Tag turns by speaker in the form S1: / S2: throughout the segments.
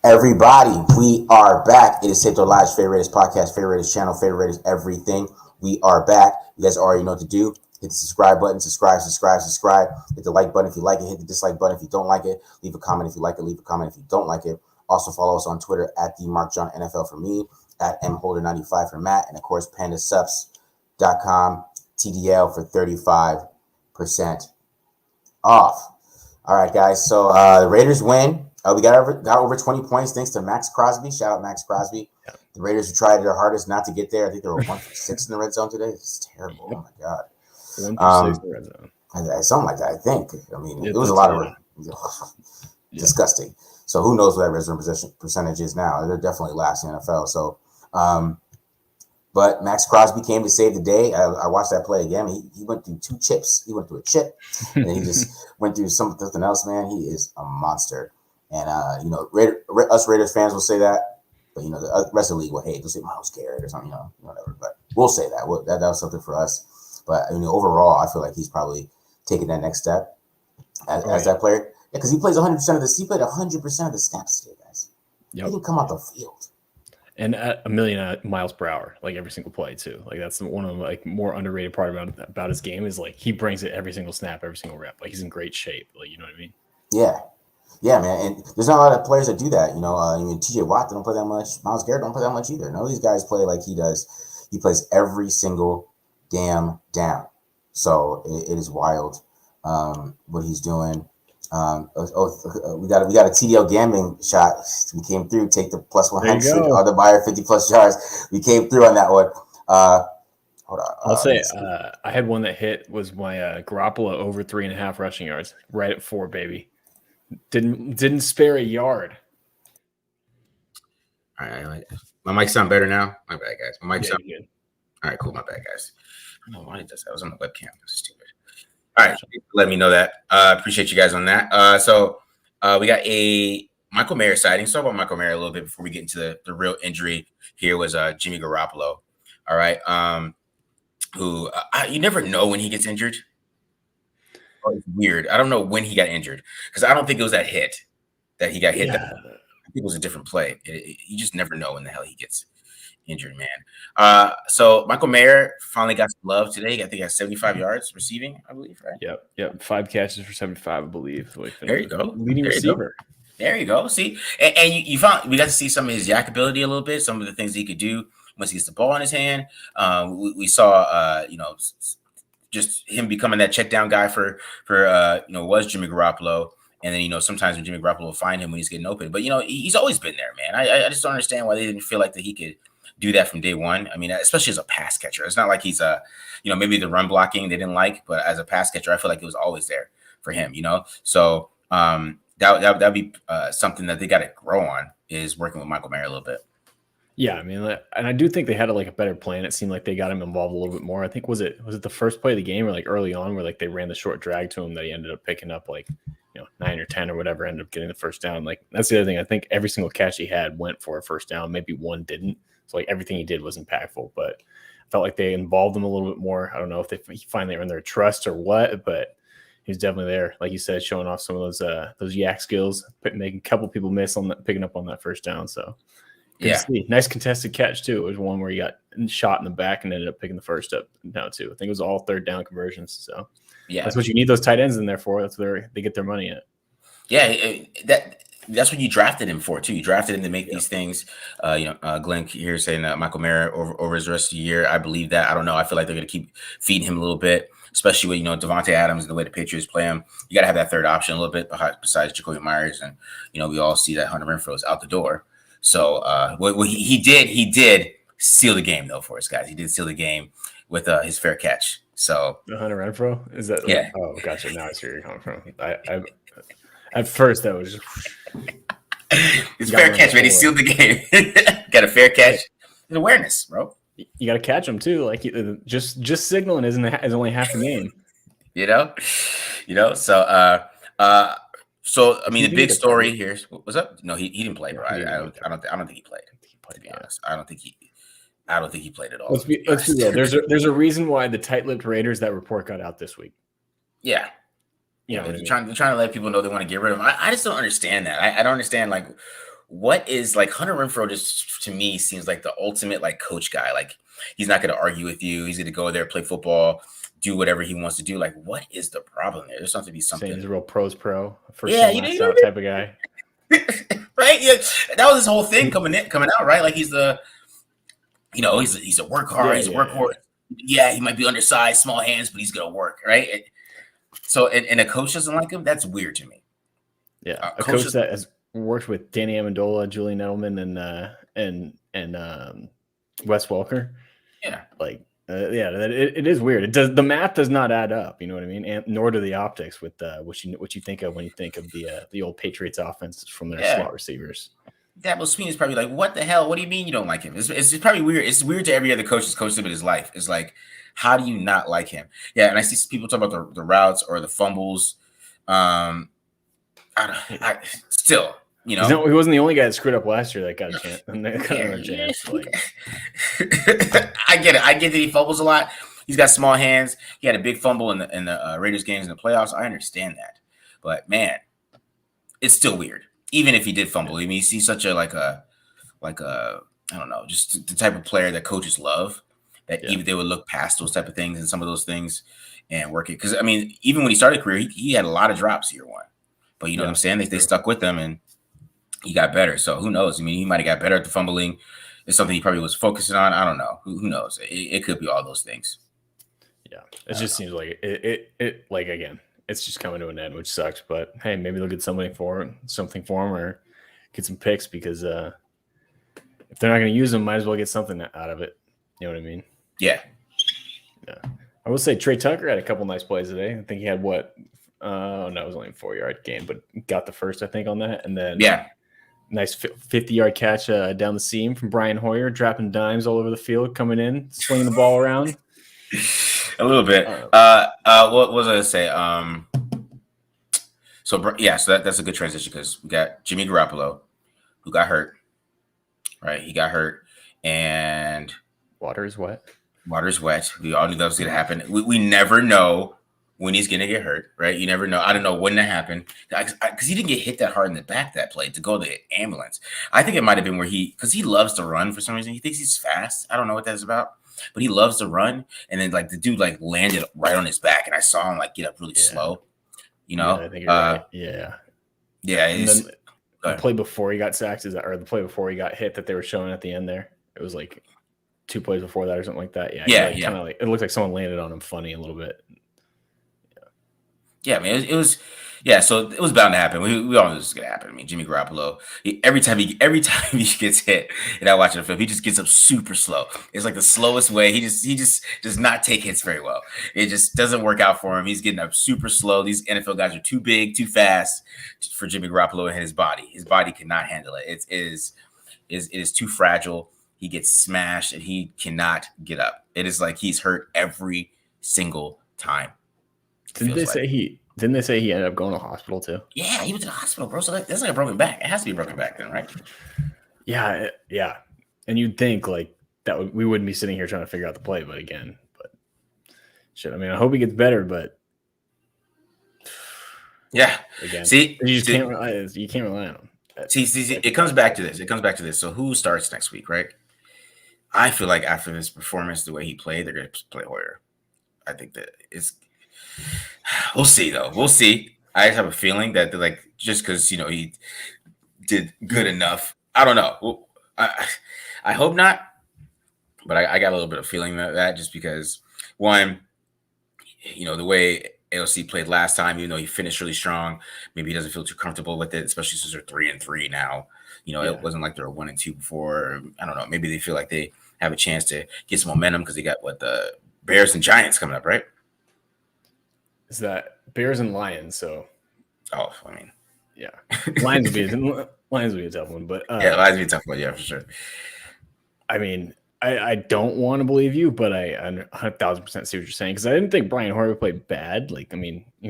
S1: Everybody, we are back. It is Safe to Elijah's Favorite Raiders podcast, Favorite Raiders channel, Favorite Raiders everything. We are back. You guys already know what to do. Hit the subscribe button, subscribe. Hit the like button if you like it. Hit the dislike button if you don't like it. Leave a comment if you like it. Leave a comment if you don't like it. Also follow us on Twitter at @TheMarkJohnNFL for me, at MHolder95 for Matt, and of course PandaSups.com TDL for 35% off. All right, guys. So the Raiders win. We got over 20 points thanks to Max Crosby. Shout out Max Crosby. Yeah. The Raiders tried their hardest not to get there. I think they were 1 for 6 in the red zone today. It's terrible. Yep. Oh my god.
S2: 1 for 6 in the red zone.
S1: Something like that. I think. I mean, it was a lot of disgusting. So who knows what that red zone percentage is now? They're definitely last in the NFL. So, but Max Crosby came to save the day. I watched that play again. He went through 2 chips. He went through a chip, and then he just went through something else. Man, he is a monster. And, us Raiders fans will say that, but, the rest of the league will hate. They'll say Myles Garrett or something, whatever. But we'll say that. That was something for us. But, overall, I feel like he's probably taking that next step as that player. Yeah, because he plays 100% of the – he played 100% of the snaps today, guys. Yep. He didn't come off the field.
S2: And at 1 million miles per hour, like every single play, too. Like, that's one of the, more underrated part about his game is, he brings it every single snap, every single rep. Like, he's in great shape. Like, you know what I mean?
S1: Yeah. Yeah, man, and there's not a lot of players that do that. TJ Watt don't play that much. Myles Garrett don't play that much either. None of these guys play like he does. He plays every single damn down. So it is wild what he's doing. We got a TDL gambling shot. We came through. Take the plus 100 on the buyer 50+ yards. We came through on that one. Hold on.
S2: I'll say I had one that hit was my Garoppolo over 3.5 rushing yards, right at 4, baby. Didn't spare a yard.
S1: All right, my mic sound better now. My bad, guys. My mic sound
S2: good.
S1: All right, cool. My bad, guys. I don't know why it does that. I was on the webcam. That's stupid. All right, let me know that. Appreciate you guys on that. So we got a Michael Mayer sighting. Let's talk about Michael Mayer a little bit before we get into the real injury. Here was Jimmy Garoppolo. All right, who you never know when he gets injured. It's weird. I don't know when he got injured because I don't think it was that hit that he got hit. Yeah. I think it was a different play. You just never know when the hell he gets injured, man. So Michael Mayer finally got some love today. I think he has 75 yards receiving, I believe, right?
S2: Yep. 5 catches for 75, I believe.
S1: There you go.
S2: Leading receiver.
S1: There you go. See, and you found we got to see some of his yak ability a little bit, some of the things he could do once he gets the ball in his hand. We saw, just him becoming that check down guy for was Jimmy Garoppolo. And then, sometimes when Jimmy Garoppolo will find him when he's getting open. But, he's always been there, man. I just don't understand why they didn't feel like that he could do that from day one. I mean, especially as a pass catcher. It's not like he's maybe the run blocking they didn't like, but as a pass catcher, I feel like it was always there for him, So that'd be something that they got to grow on is working with Michael Mayer a little bit.
S2: Yeah, I mean, and I do think they had a better plan. It seemed like they got him involved a little bit more. I think was it the first play of the game or early on where they ran the short drag to him that he ended up picking up 9 or 10 or whatever, ended up getting the first down. That's the other thing. I think every single catch he had went for a first down. Maybe one didn't. So everything he did was impactful. But I felt like they involved him a little bit more. I don't know if they finally earned their trust or what, but he was definitely there, like you said, showing off some of those yak skills, making a couple people miss on that, picking up on that first down. So. Yeah, nice contested catch too. It was one where he got shot in the back and ended up picking the first up down too. I think it was all 3rd down conversions. So yeah, that's what you need those tight ends in there for. That's where they get their money at.
S1: Yeah, that's what you drafted him for too. You drafted him to make these things. Glenn here saying that Michael Mayer over his rest of the year. I believe that. I don't know. I feel like they're going to keep feeding him a little bit, especially with Devontae Adams and the way the Patriots play him. You got to have that third option a little bit besides Jacoby Myers, and we all see that Hunter Renfrow is out the door. So what he did seal the game though for us guys. He did seal the game with his fair catch. So
S2: the Hunter Renfrow is that?
S1: Yeah.
S2: Oh, gotcha. Now I see where you're coming from. I at first that was
S1: his fair catch, man. He sealed the game. Got a fair catch. It's awareness, bro.
S2: You got to catch him too. Just signaling is only half the game.
S1: So I mean, the big story here. What's up? No, he didn't play, bro. I don't think he played. To be honest, I don't think he played at all.
S2: Let's be real. There's a reason why the tight-lipped Raiders that report got out this week.
S1: Yeah, they're trying to let people know they want to get rid of him. I just don't understand that. I don't understand what is like Hunter Renfrow just to me seems like the ultimate like coach guy. Like he's not going to argue with you. He's going to go there, play football, do whatever he wants to do. Like, what is the problem there? There's something to be something.
S2: Saying he's a real pros pro, first
S1: Yeah,
S2: in, last out type of guy.
S1: Right? Yeah, that was his whole thing coming out, right? Like he's the, he's a work hard, he's a workhorse. Yeah, he might be undersized, small hands, but he's gonna work, right? So, and a coach doesn't like him. That's weird to me.
S2: Yeah, a coach that has worked with Danny Amendola, Julian Edelman, and Wes Welker.
S1: Yeah,
S2: like it is weird. It does, the math does not add up. You know what I mean? And nor do the optics with what you think of when you think of the old Patriots offense from their slot receivers.
S1: Dabo Swinney's probably like, what the hell? What do you mean you don't like him? It's probably weird. It's weird to every other coach that's coached him in his life. It's like, how do you not like him? Yeah, and I see people talk about the routes or the fumbles. Still, he
S2: wasn't the only guy that screwed up last year that got a chance. Another chance. Like,
S1: I get it. I get that he fumbles a lot. He's got small hands. He had a big fumble in the Raiders games in the playoffs. I understand that, but man, it's still weird. Even if he did fumble, I mean, he's such a like a I don't know, just the type of player that coaches love. That even they would look past those type of things and some of those things and work it. Because I mean, even when he started career, he had a lot of drops year one, but you know what I'm saying? They stuck with him and he got better. So who knows? I mean, he might have got better at the fumbling. It's something he probably was focusing on. I don't know. Who knows? It could be all those things.
S2: Yeah, it just seems like it like again. It's just coming to an end, which sucks. But hey, maybe they'll get something for him or get some picks because if they're not going to use them, might as well get something out of it. You know what I mean?
S1: Yeah.
S2: I will say Trey Tucker had a couple nice plays today. I think he had what? No, it was only a 4-yard game, but got the first, I think, on that. And then nice 50-yard catch down the seam from Brian Hoyer, dropping dimes all over the field, coming in, swinging the ball around.
S1: A little bit. What was I going to say? So that's a good transition because we got Jimmy Garoppolo, who got hurt. Right, he got hurt, and
S2: water is wet.
S1: We all knew that was going to happen. We never know when he's going to get hurt, right? You never know. I don't know when that happened because he didn't get hit that hard in the back that play to go to the ambulance. I think it might have been where because he loves to run for some reason. He thinks he's fast. I don't know what that's about. But he loves to run, and then like the dude like landed right on his back, and I saw him like get up really slow.
S2: Yeah, I think you're right.
S1: Yeah.
S2: And then the play before he got sacked or the play before he got hit that they were showing at the end there. It was like 2 plays before that or something like that. Kind of like it looked like someone landed on him funny a little bit.
S1: Yeah, man, it was. Yeah, so it was bound to happen. We all knew this was gonna happen. I mean, Jimmy Garoppolo, every time he gets hit, and I watch the film, he just gets up super slow. It's like the slowest way. He just does not take hits very well. It just doesn't work out for him. He's getting up super slow. These NFL guys are too big, too fast for Jimmy Garoppolo and his body. His body cannot handle it. It is too fragile. He gets smashed and he cannot get up. It is like he's hurt every single time.
S2: Didn't they say he ended up going to the hospital too?
S1: Yeah, he went to the hospital, bro. So that's like a broken back. It has to be a broken back then, right?
S2: Yeah. And you'd think like that we wouldn't be sitting here trying to figure out the play, but shit. I mean, I hope he gets better, but
S1: yeah.
S2: Again,
S1: see,
S2: you can't rely on him.
S1: See, it comes back to this. So who starts next week, right? I feel like after this performance, the way he played, they're going to play Hoyer. I think that it's. We'll see, though. We'll see. I just have a feeling that like just because he did good enough. I don't know. I hope not, but I got a little bit of feeling that just because one, the way AOC played last time, even though he finished really strong, maybe he doesn't feel too comfortable with it, especially since they're 3-3 now. It wasn't like they were 1-2 before. I don't know. Maybe they feel like they have a chance to get some momentum because they got the Bears and Giants coming up, right?
S2: Is that Bears and Lions? So,
S1: I mean,
S2: yeah, Lions would be a tough one, but
S1: Lions would be a tough one, yeah, for sure.
S2: I mean, I don't want to believe you, but I 1,000% see what you're saying because I didn't think Brian Hoyer played bad. Like, I mean, they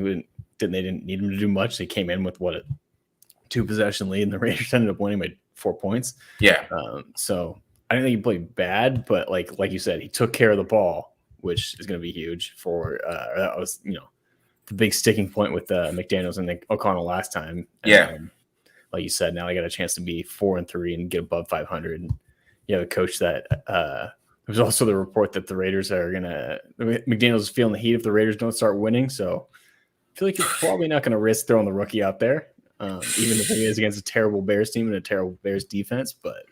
S2: didn't need him to do much. They came in with a 2-possession lead, and the Raiders ended up winning by 4 points.
S1: Yeah.
S2: So I didn't think he played bad, but like you said, he took care of the ball, which is going to be huge for that was the big sticking point with McDaniels and O'Connell last time.
S1: Yeah.
S2: like you said, now they got a chance to be 4-3 and get above 500. And you know, the coach that there's also the report that the Raiders are gonna McDaniels is feeling the heat if the Raiders don't start winning. So I feel like you're probably not going to risk throwing the rookie out there, even if it is against a terrible Bears team and a terrible Bears defense. But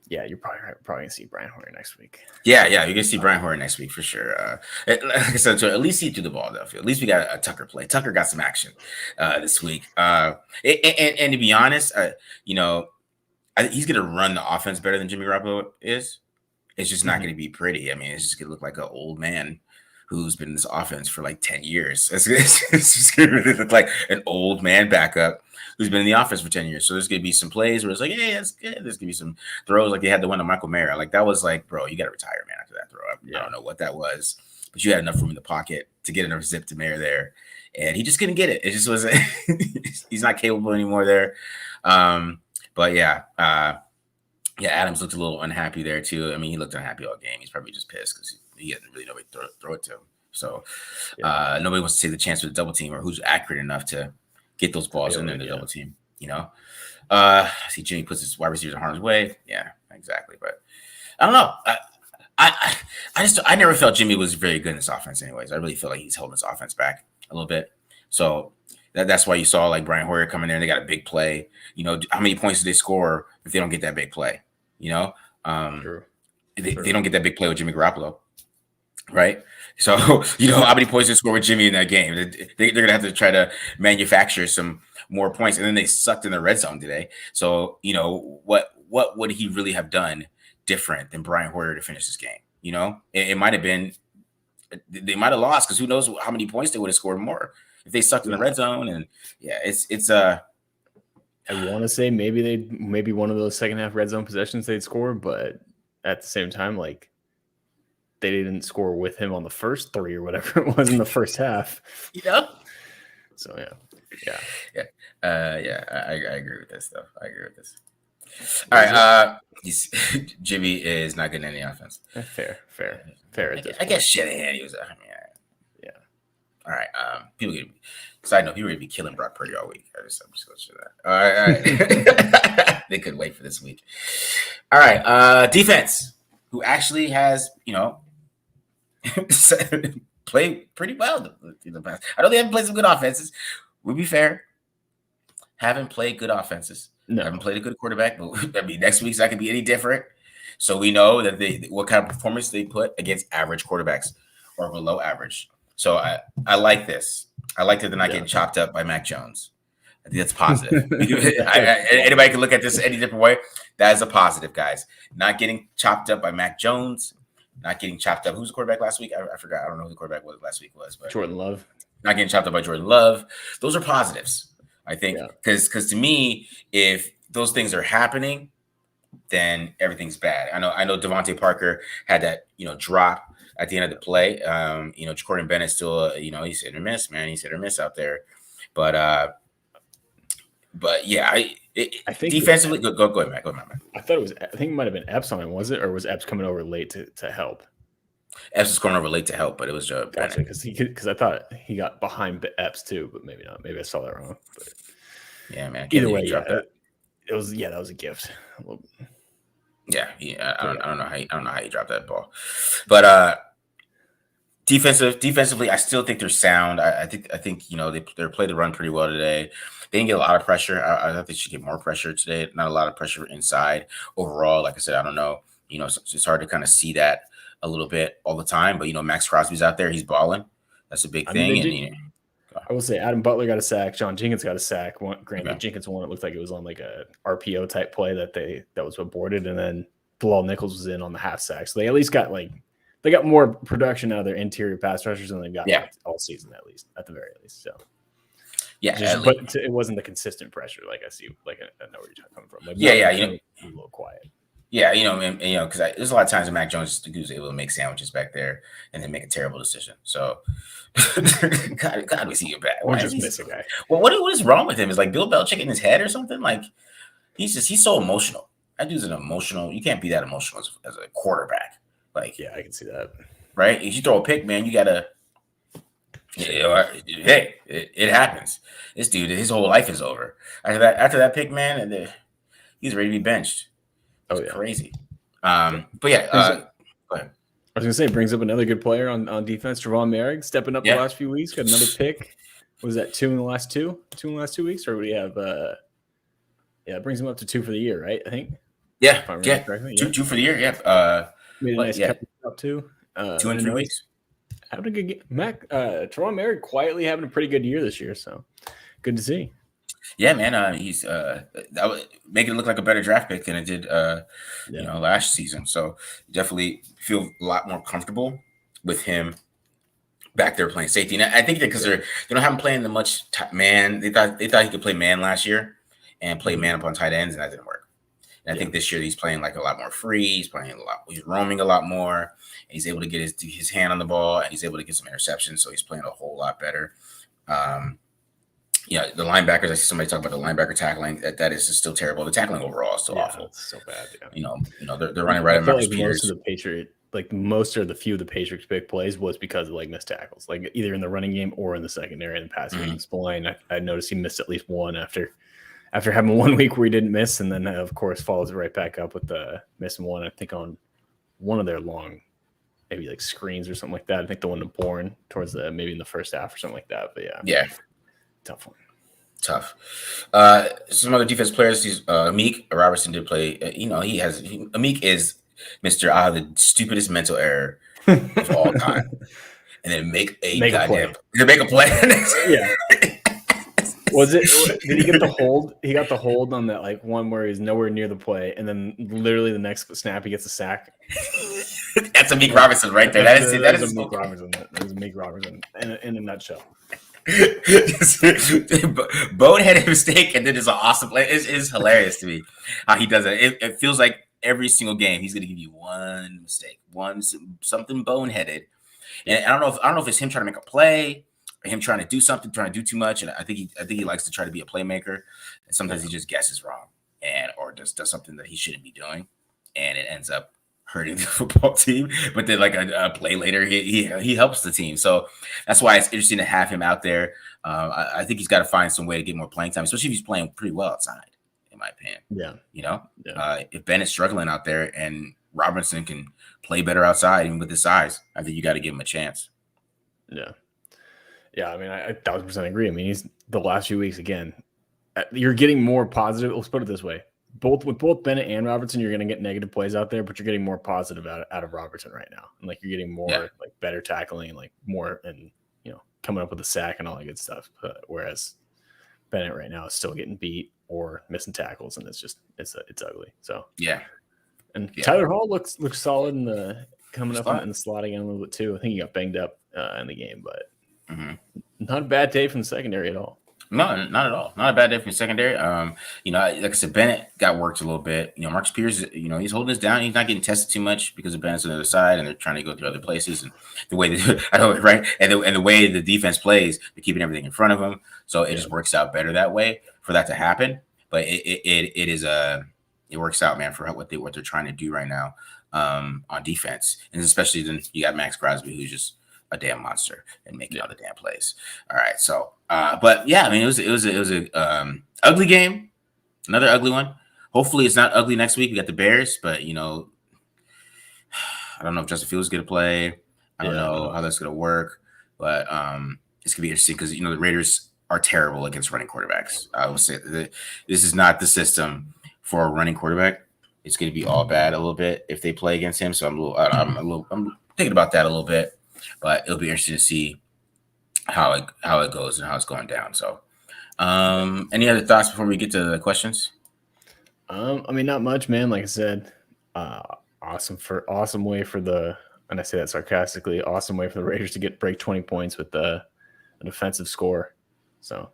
S2: yeah, you're probably right. We're probably going to see Brian Hoyer next week.
S3: Yeah, you're going to see Brian Hoyer next week for sure. Like I said, so at least see through the ball, though. At least we got a Tucker play. Tucker got some action this week. And to be honest, you know, he's going to run the offense better than Jimmy Garoppolo is. It's just not going to be pretty. I mean, it's just going to look like an old man who's been in this offense for like 10 years. It's just going to really look like an old man backup who's been in the offense for 10 years. So there's going to be some plays where it's like, hey, that's good. There's going to be some throws like they had the one to Michael Mayer. Like that was like, bro, you got to retire, man, after that throw. I don't know what that was, but you had enough room in the pocket to get enough zip to Mayer there. And he just couldn't get it. It just wasn't, he's not capable anymore there. But yeah, Adams looked a little unhappy there too. I mean, he looked unhappy all game. He's probably just pissed because he hadn't really nobody throw it to him. So nobody wants to take the chance with a double team or who's accurate enough to get those balls in there in the double team, you know? See Jimmy puts his wide receivers in harm's way. Yeah, exactly. But I don't know. I never felt Jimmy was very good in this offense anyways. I really feel like he's holding this offense back a little bit. So that's why you saw like Brian Hoyer come in there and they got a big play. You know, how many points do they score if they don't get that big play? You know, they don't get that big play with Jimmy Garoppolo, right? So, you know, how many points they score with Jimmy in that game? They're going to have to try to manufacture some more points. And then they sucked in the red zone today. So, you know, what would he really have done different than Brian Hoyer to finish this game? You know, it might have been, they might have lost because who knows how many points they would have scored more if they sucked in the red zone. And yeah, it's I
S2: want to say maybe one of those second half red zone possessions they'd score, but at the same time, like they didn't score with him on the first three or whatever it was in the first half.
S3: Yeah.
S2: So
S3: I agree with this stuff. I agree with this. All right. Jimmy is not getting any offense.
S2: Fair.
S3: I guess Shanahan. He was. I mean,
S2: yeah.
S3: All right. People get. Side note: people would be killing Brock Purdy all week. I'm just going to say that. All right. They couldn't wait for this week. All right. Defense, who actually has, you know, played pretty well in the past. I know they haven't played some good offenses. We'll be fair. Haven't played good offenses.
S2: No.
S3: Haven't played a good quarterback. But I mean, next week's not going to be any different. So we know that what kind of performance they put against average quarterbacks or below average. So I like this. I like that they're not getting chopped up by Mac Jones. I think that's positive. Anybody can look at this any different way. That is a positive, guys. Not getting chopped up by Mac Jones. Not getting chopped up. Who's the quarterback last week? I forgot. I don't know who the quarterback was last week but
S2: Jordan Love.
S3: Not getting chopped up by Jordan Love. Those are positives, I think. Because to me, if those things are happening, then everything's bad. I know Devontae Parker had that, you know, drop at the end of the play. You know, Jordan Bennett still, you know, he's hit or miss, man. He's hit or miss out there. But yeah, I think defensively, go ahead, Matt. Go ahead, Matt.
S2: I think it might have been Epps on it, was it? Or was Epps coming over late to help?
S3: Epps was coming over late to help, but it was
S2: gotcha, because I thought he got behind Epps too, but maybe not. Maybe I saw that wrong. But
S3: yeah, man.
S2: Either way, that was a gift.
S3: Yeah. I don't know how you dropped that ball, but defensively, I still think they're sound. I think you know they played the run pretty well today. They didn't get a lot of pressure. I thought they should get more pressure today. Not a lot of pressure inside overall. Like I said, I don't know. You know, it's hard to kind of see that a little bit all the time. But you know, Max Crosby's out there. He's balling. That's a big thing.
S2: I will say Adam Butler got a sack. John Jenkins got a sack. Granted, Jenkins won. It looked like it was on like a RPO type play that was aborted, and then Bilal Nichols was in on the half sack. So they at least got they got more production out of their interior pass rushers than they've got all season, at the very least. So but it wasn't the consistent pressure. Like I see, like I know where you're coming from. Like,
S3: you know,
S2: a little quiet.
S3: Yeah, you know, and you know, because there's a lot of times when Mac Jones was able to make sandwiches back there and then make a terrible decision. So, God, we see you back.
S2: Or just miss a guy.
S3: Well, what is wrong with him? Is like Bill Belichick in his head or something? Like he's so emotional. That dude's an emotional. You can't be that emotional as a quarterback. Like,
S2: yeah, I can see that.
S3: Right? If you throw a pick, man, you gotta Hey, it happens. This dude, his whole life is over. After that pick, man, he's ready to be benched.
S2: Oh
S3: It's
S2: yeah.
S3: crazy. But yeah, go ahead.
S2: I was gonna say, brings up another good player on defense, Travon Merrick, stepping up the last few weeks. Got another pick. Was that 2 in the last 2 weeks, or do we have? Yeah, it brings him up to 2 for the year, right? I think.
S3: Yeah,
S2: If I remember correctly.
S3: two for the year. Yeah.
S2: Made a nice
S3: yeah,
S2: up too.
S3: 2 in 3 weeks.
S2: Having a good game. Travon Merrick quietly having a pretty good year this year, so good to see.
S3: Yeah, man. He's that would make it look like a better draft pick than it did, last season. So definitely feel a lot more comfortable with him back there playing safety. And I think that because they don't have him playing the much man. They thought he could play man last year and play man up on tight ends, and that didn't work. And I think this year he's playing like a lot more free. He's playing a lot. He's roaming a lot more. And he's able to get his hand on the ball, and he's able to get some interceptions. So he's playing a whole lot better. The linebackers. I see somebody talk about the linebacker tackling. That is still terrible. The tackling overall is still awful.
S2: It's so bad.
S3: Yeah. They're running right at Marcus Peters.
S2: Most of the few of the Patriots' big plays was because of missed tackles, either in the running game or in the secondary and the passing game. Spillane, I noticed he missed at least one after having 1 week where he didn't miss, and then of course follows it right back up with the missing one. I think on one of their long, maybe screens or something like that. I think the one to Bourne towards maybe in the first half or something like that. But yeah, tough one.
S3: Tough. Some other defense players. He's Amik Robertson did play. Amik is Mr. The stupidest mental error of all time, and then make a play.
S2: Yeah. Was it? Did he get the hold? He got the hold on that one where he's nowhere near the play, and then literally the next snap he gets a sack.
S3: That's Amik Robertson right there. That is
S2: Amik Robertson. That is Amik Robertson in a nutshell.
S3: Boneheaded mistake, and then there's an awesome play. It's hilarious to me how he does it. It feels like every single game he's going to give you one mistake, something boneheaded, and I don't know if it's him trying to make a play or him trying to do something, trying to do too much. And I think he likes to try to be a playmaker, and sometimes he just guesses wrong or does something that he shouldn't be doing, and it ends up hurting the football team. But then a play later, he helps the team. So that's why it's interesting to have him out there. I think he's got to find some way to get more playing time, especially if he's playing pretty well outside, in my opinion.
S2: Yeah.
S3: If Bennett's struggling out there and Robinson can play better outside, even with his size, I think you got to give him a chance.
S2: Yeah. Yeah. I mean, I 1,000% agree. I mean, he's the last few weeks, again, you're getting more positive. Let's put it this way. With both Bennett and Robertson, you're going to get negative plays out there, but you're getting more positive out of Robertson right now. And you're getting more better tackling and more and coming up with a sack and all that good stuff. Whereas Bennett right now is still getting beat or missing tackles, and it's ugly. So Tyler Hall looks solid in the coming up in the slot again a little bit too. I think he got banged up in the game, but not a bad day from the secondary at all.
S3: No, not at all. Not a bad day from the secondary. Like I said, Bennett got worked a little bit. Marcus Peters, he's holding us down. He's not getting tested too much because of Bennett's on the other side, and they're trying to go through other places. And the way I know, right? And the way the defense plays, they're keeping everything in front of them. So it just works out better that way for that to happen. But it works out, man, for what they're trying to do right now on defense, and especially then you got Max Crosby, who's just a damn monster and making all the damn plays. All right, so but yeah, I mean it was a ugly game, another ugly one. Hopefully it's not ugly next week. We got the Bears, but I don't know if Justin Fields is gonna play. I don't know how that's gonna work, but it's gonna be interesting because the Raiders are terrible against running quarterbacks. I will say that this is not the system for a running quarterback. It's gonna be all bad a little bit if they play against him. So I'm thinking about that a little bit. But it'll be interesting to see how it goes and how it's going down. So, any other thoughts before we get to the questions?
S2: I mean, not much, man. Like I said, awesome way for the, and I say that sarcastically, awesome way for the Raiders to break 20 points with an offensive score. So,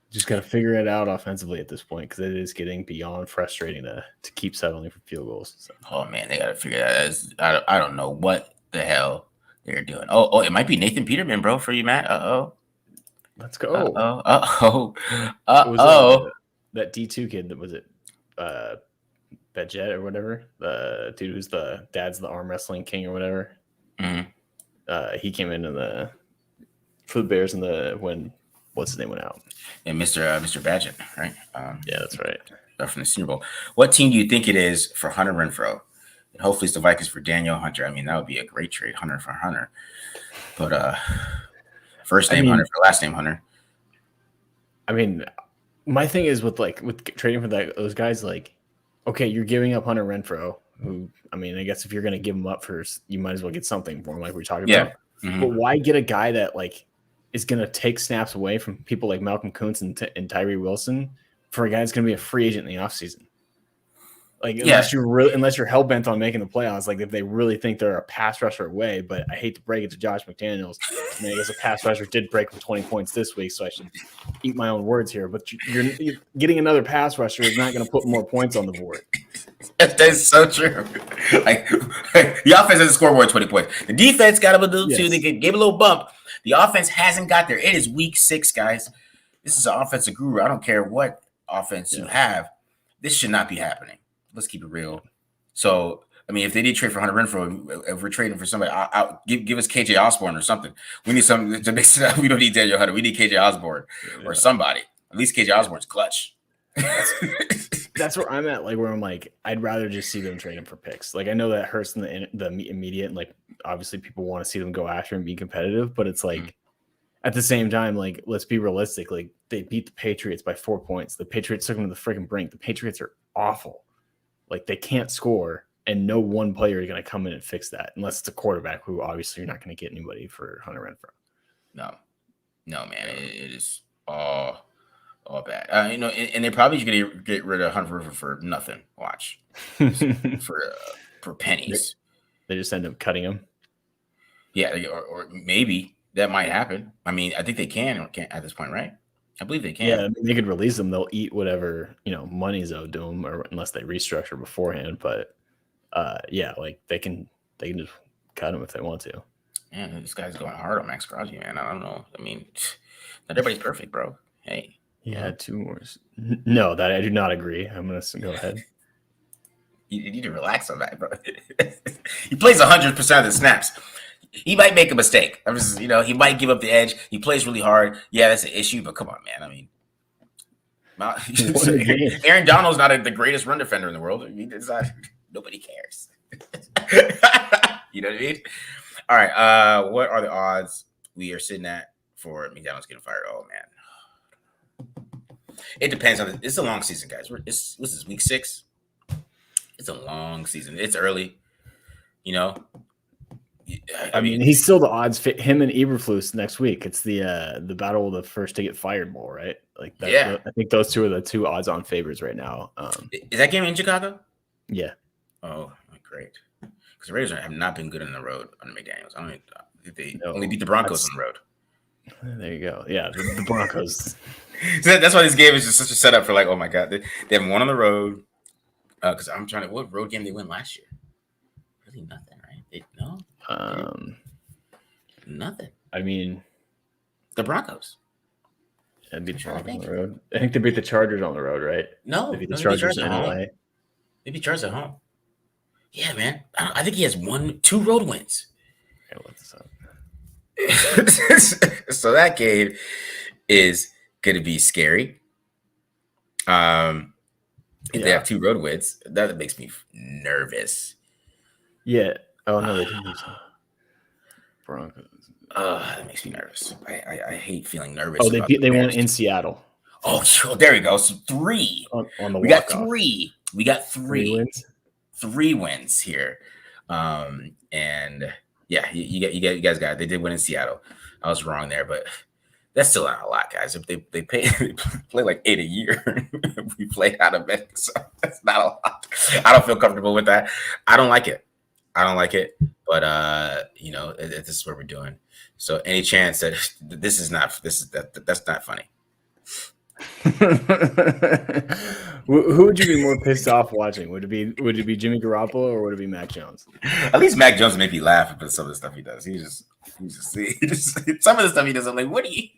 S2: just got to figure it out offensively at this point because it is getting beyond frustrating to keep settling for field goals. So.
S3: Oh man, they got to figure that out. I don't know what the hell they're doing. Oh, it might be Nathan Peterman, bro, for you, Matt.
S2: Let's go. That D2 kid, that was it, Badjet or whatever, the dude who's the dad's the arm wrestling king or whatever.
S3: Mm-hmm.
S2: He came into for the Bears when what's his name went out.
S3: And Mr. Badgett, right?
S2: Yeah, that's right.
S3: From the Senior Bowl. What team do you think it is for Hunter Renfrow? And hopefully it's the Vikings for Daniel Hunter. I mean, that would be a great trade, Hunter for Hunter. But first name Hunter for last name Hunter.
S2: I mean, my thing is with trading for those guys, like, okay, you're giving up Hunter Renfrow, who, I mean, I guess if you're going to give him up first, you might as well get something for him, like we talked about.
S3: Mm-hmm.
S2: But why get a guy that like is going to take snaps away from people like Malcolm Kuntz and Tyree Wilson for a guy that's going to be a free agent in the offseason? Like, unless you're hell bent on making the playoffs, like if they really think they're a pass rusher away. But I hate to break it to Josh McDaniels. I mean, I guess a pass rusher did break for 20 points this week, so I should eat my own words here. But you're getting another pass rusher is not going to put more points on the board.
S3: That's so true. Like the offense doesn't score more than 20 points. The defense got a little too. They gave a little bump. The offense hasn't got there. It is week 6, guys. This is an offensive guru. I don't care what offense you have. This should not be happening. Let's keep it real. So, I mean, if they did trade for Hunter Renfrow, if we're trading for somebody, give us KJ Osborne or something. We need something to mix it up. We don't need Daniel Hunter. We need KJ Osborne or somebody. At least KJ Osborne's clutch.
S2: That's where I'm at. Like, where I'm like, I'd rather just see them trade him for picks. Like, I know that hurts in the immediate, and like, obviously, people want to see them go after and be competitive. But it's like, at the same time, like, let's be realistic. Like, they beat the Patriots by 4 points. The Patriots took them to the freaking brink. The Patriots are awful. Like, they can't score, and no one player is going to come in and fix that unless it's a quarterback, who obviously you're not going to get anybody for Hunter Renfrow.
S3: No, man, it is all bad. And they're probably going to get rid of Hunter Renfrow for nothing. Watch for pennies.
S2: They just end up cutting him.
S3: Yeah, or maybe that might happen. I mean, I think they can or can't at this point, right? I believe they can.
S2: Yeah, I mean, they could release them. They'll eat whatever money's owed to them, or unless they restructure beforehand. But like they can just cut them if they want to.
S3: Man, this guy's going hard on Max Crosby, man. I don't know. I mean, not everybody's perfect, bro. Hey,
S2: he had 2 more. No, that I do not agree. I'm gonna go ahead.
S3: You need to relax on that, bro. He plays 100% of the snaps. He might make a mistake. I'm just, he might give up the edge. He plays really hard. Yeah, that's an issue, but come on, man. I mean, Aaron Donald's not the greatest run defender in the world. I mean, nobody cares. You know what I mean? All right. What are the odds we are sitting at for McDonald's getting fired? Oh, man. It depends on it's a long season, guys. This is week 6. It's a long season. It's early,
S2: I mean, he's still the odds fit him and Eberflus next week. It's the battle of the first to get fired bowl, right? Like that,
S3: yeah.
S2: I think those 2 are the 2 odds-on favorites right now.
S3: Is that game in Chicago?
S2: Yeah.
S3: Oh, great. Because the Raiders have not been good on the road under McDaniels. I don't think they only beat the Broncos on the road.
S2: There you go. Yeah, the Broncos.
S3: So that's why this game is just such a setup for like, oh my God, they haven't won on the road. Because I'm trying to, what road game they win last year? Really nothing, right? Nothing. I mean, the Broncos.
S2: They beat the Chargers on the road. I think they beat the Chargers on the road, right?
S3: No,
S2: they beat the Chargers in LA.
S3: They beat Chargers at home. Yeah, man. I think he has 2 road wins.
S2: Okay, look this up.
S3: So that game is going to be scary. If they have 2 road wins, that makes me nervous.
S2: Yeah. Oh no, they didn't. Broncos.
S3: That makes me nervous. I hate feeling nervous.
S2: Oh, they won in Seattle.
S3: Oh, there we go. So 3
S2: on the.
S3: We got 3. We got 3
S2: wins.
S3: 3 wins here, and yeah, you guys got it. They did win in Seattle. I was wrong there, but that's still not a lot, guys. If they play like 8 a year, we play out of it, so that's not a lot. I don't feel comfortable with that. I don't like it, but this is what we're doing. So any chance that that's not funny.
S2: Who would you be more pissed off watching? Would it be Jimmy Garoppolo or would it be Mac Jones?
S3: At least Mac Jones make me laugh with some of the stuff he does. He just some of the stuff he does. I'm like,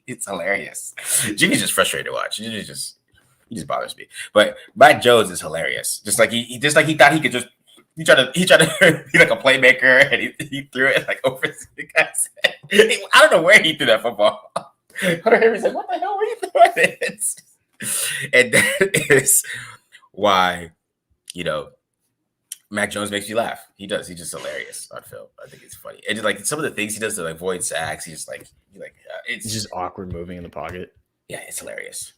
S3: it's hilarious. Jimmy's just frustrated to watch. He just bothers me. But Mac Jones is hilarious. Just like he thought he could just He tried to be like a playmaker, and he threw it like over the guy's head. I don't know where he threw that football. Hunter Henry said, "What the hell were you throwing it?" And that is why, Mac Jones makes you laugh. He does. He's just hilarious on film. I think it's funny. And just like some of the things he does to like avoid sacks, he's
S2: it's just awkward moving in the pocket.
S3: Yeah, it's hilarious.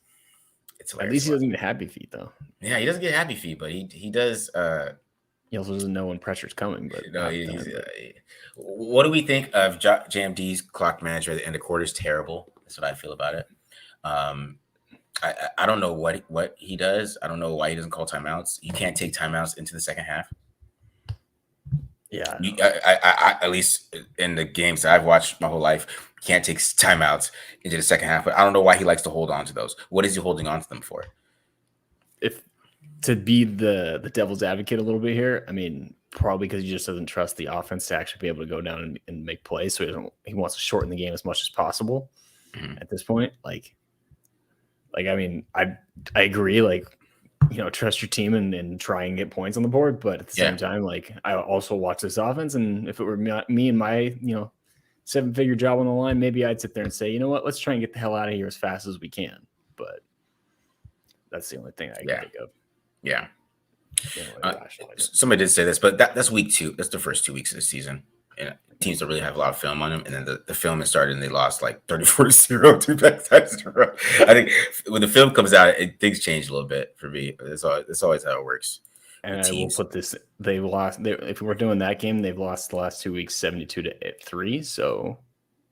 S3: It's hilarious.
S2: At least he doesn't get happy feet thoh.
S3: Yeah, he doesn't get happy feet, but he does.
S2: He also doesn't know when pressure's coming. But
S3: no, what do we think of JMD's clock management at the end of quarter? Is terrible. That's what I feel about it. I don't know what he does. I don't know why he doesn't call timeouts. You can't take timeouts into the second half.
S2: Yeah,
S3: I at least in the games that I've watched my whole life, can't take timeouts into the second half. But I don't know why he likes to hold on to those. What is he holding on to them for?
S2: If to be the devil's advocate a little bit here, I mean, probably because he just doesn't trust the offense to actually be able to go down and make plays. So he wants to shorten the game as much as possible. At this point, like I mean, I agree. Like, trust your team and try and get points on the board. But at the same time, like, I also watch this offense, and if it were me and my 7-figure job on the line, maybe I'd sit there and say, you know what, let's try and get the hell out of here as fast as we can. But that's the only thing I can think of.
S3: Yeah. Somebody did say this, but that's week 2. That's the first 2 weeks of the season. And teams don't really have a lot of film on them. And then the film has started and they lost like 34-0 2 times in a row. I think when the film comes out, things change a little bit for me. That's always how it works.
S2: And I will put this: they've lost. If we're doing that game, they've lost the last 2 weeks, 72-3. So,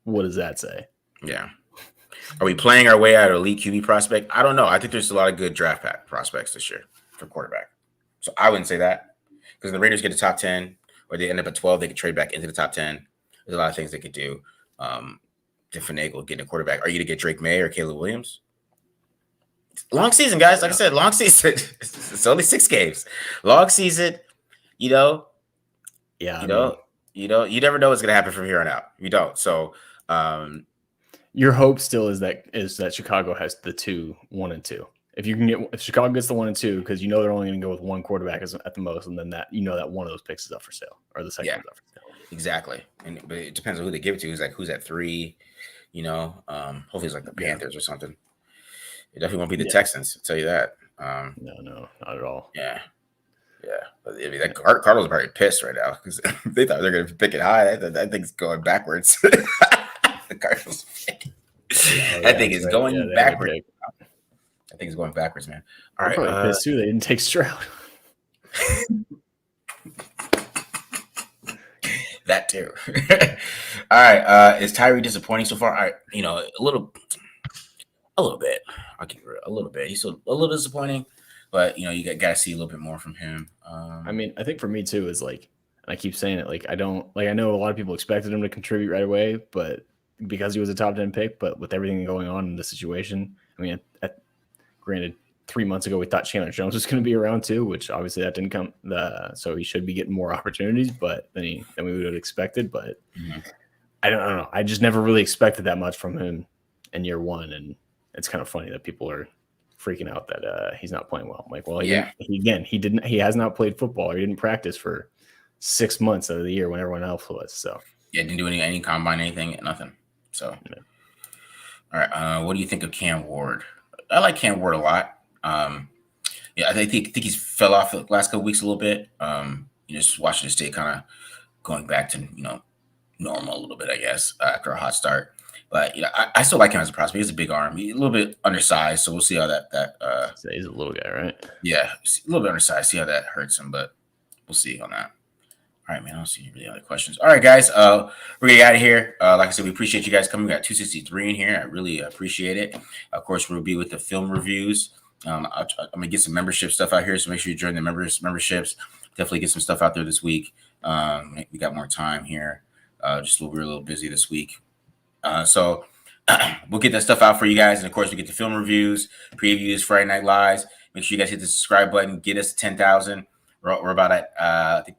S2: what does that say?
S3: Yeah. Are we playing our way out of elite QB prospect? I don't know. I think there's a lot of good draft prospects this year for quarterback. So I wouldn't say that because the Raiders get to top 10 or they end up at 12. They could trade back into the top 10. There's a lot of things they could do to finagle getting a quarterback. Are you to get Drake May or Caleb Williams? Long season, guys. Like I said, long season. It's only 6 games. Long season, Yeah. You never know what's going to happen from here on out. You don't. So,
S2: your hope still is that Chicago has the 1 and 2. If Chicago gets the 1 and 2, because they're only going to go with one quarterback at the most, and then that one of those picks is up for sale, or the second one's up for sale.
S3: Exactly. But it depends on who they give it to. Who's at 3? Hopefully it's like the Panthers or something. It definitely won't be the Texans. I'll tell you that.
S2: No, not at all.
S3: Yeah. But I mean, Cardinals are probably pissed right now because they thought they're going to pick it high. I think it's going backwards. The Cardinals. I think it's going backwards. I think it's going backwards, man. All right.
S2: Probably pissed too. They didn't take Stroud.
S3: That too. All right. Is Tyree disappointing so far? All right. A little bit. I'll keep it real. A little bit. He's a little disappointing, but you got to see a little bit more from him.
S2: I mean, I think for me too is like, and I keep saying it, like I know a lot of people expected him to contribute right away, but because he was a top 10 pick, but with everything going on in the situation, I mean, granted, 3 months ago we thought Chandler Jones was going to be around too, which obviously that didn't come. So he should be getting more opportunities, but than we would have expected. But I don't know. I just never really expected that much from him in year 1, and it's kind of funny that people are freaking out that he's not playing well. I'm like, well, he has not played football, or he didn't practice for 6 months out of the year when everyone else was. So
S3: didn't do any combine, anything, nothing. So all right, what do you think of Cam Ward? I like Cam Ward a lot. I think he's fell off the last couple weeks a little bit. Just Washington State kind of going back to normal a little bit, I guess, after a hot start. But I still like him as a prospect. He has a big arm. He's a little bit undersized, so we'll see how that.
S2: He's a little guy, right?
S3: Yeah, a little bit undersized. See how that hurts him, but we'll see on that. All right, man. I don't see any other questions. All right, guys. We're gonna get out of here. Like I said, we appreciate you guys coming. We got 263 in here. I really appreciate it. Of course, we'll be with the film reviews. I'm gonna get some membership stuff out here, so make sure you join the memberships. Definitely get some stuff out there this week. We got more time here. We're a little busy this week. So we'll get that stuff out for you guys. And of course, we get the film reviews, previews, Friday Night Lives. Make sure you guys hit the subscribe button. Get us to 10,000. We're about at I think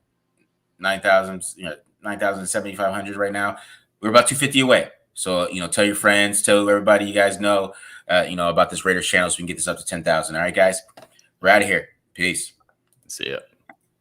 S3: 9,000, 9,700 right now. We're about 250 away. So, tell your friends, tell everybody you guys know, about this Raiders channel so we can get this up to 10,000. All right, guys, we're out of here. Peace.
S2: See ya.